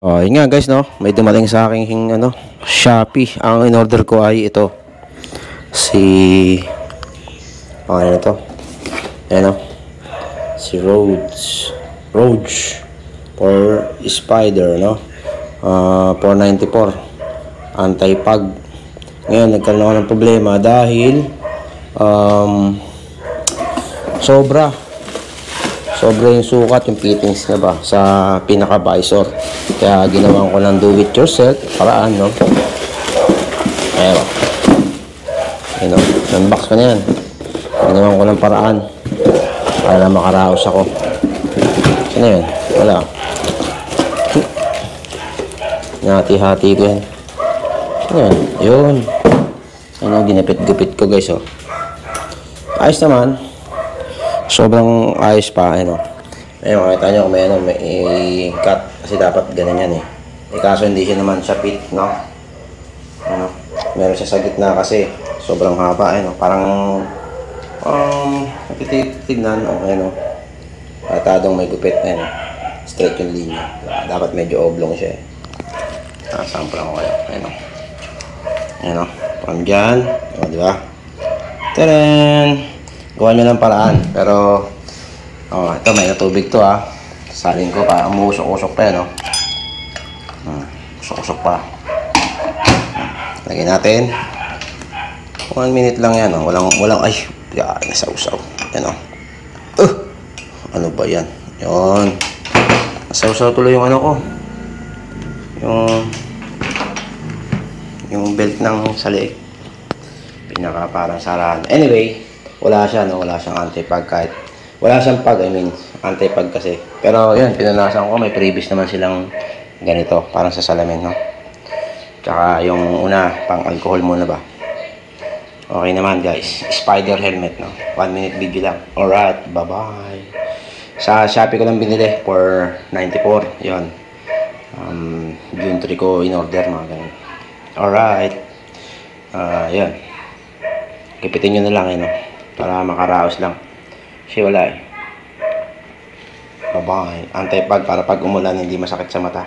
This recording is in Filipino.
Oh, yun nga guys, no? May dumating sa aking Shopee. Ang in-order ko ay ito. Okay na to. Ayan, no? Si Rhodes for Spider, no? 494. Anti-pag. Ngayon, nagkaroon ako ng problema dahil sobra yung sukat, yung fittings niya ba sa pinaka-visor. Kaya ginawan ko ng do-it-yourself paraan, no? Ayun, unbox ko na yan. Ginawan ko ng paraan para makaraos ako. Saan yun? Wala. Nahati-hati ko yan. Saan yun? Yun. Ginapit-gupit ko guys, oh. Ayos naman. Sobrang ayos pa, ayun. Ayun, makita nyo kung may cut. Kasi dapat ganun yan, eh. Kaso hindi siya naman siya fit, no? Meron siya sa gitna kasi sobrang haba, ayun. Parang, tignan, ayun. Atadong may gupit, ayun. Straight yung linya. Dapat medyo oblong siya, eh. Sample ko kayo, ayun. Ayun, from dyan. O, diba? Tadaan! Gawa nyo ng paraan. Pero, ito may natubig to, ha. Salin ko pa. Umusok-usok pa yan, no. Usok-usok pa. Lagyan natin. 1 minute lang yan, no. Walang, ay, yan, nasa-usaw. Yan, no. Ano ba yan? Yun. Nasa-usaw tuloy yung ano ko. Yung belt ng saliig. Pinaka parang sarado. Anyway, wala siya, no? Wala siyang anti-pag kahit. Wala siyang pag, anti-pag kasi. Pero, yun, pinanasan ko. May previous naman silang ganito. Parang sa salamin, no? Tsaka, yung una, pang-alcohol muna ba? Okay naman, guys. Spider helmet, no? 1 minute video lang. Alright, bye-bye. Sa Shopee ko lang binili for 94. Yun. June 3 ko in-order, mga ganun. Alright. Yun. Kipitin nyo na lang, no? Para makaraos lang. Kasi wala, eh. Bye-bye. Anti-pag para pag umulan hindi masakit sa mata.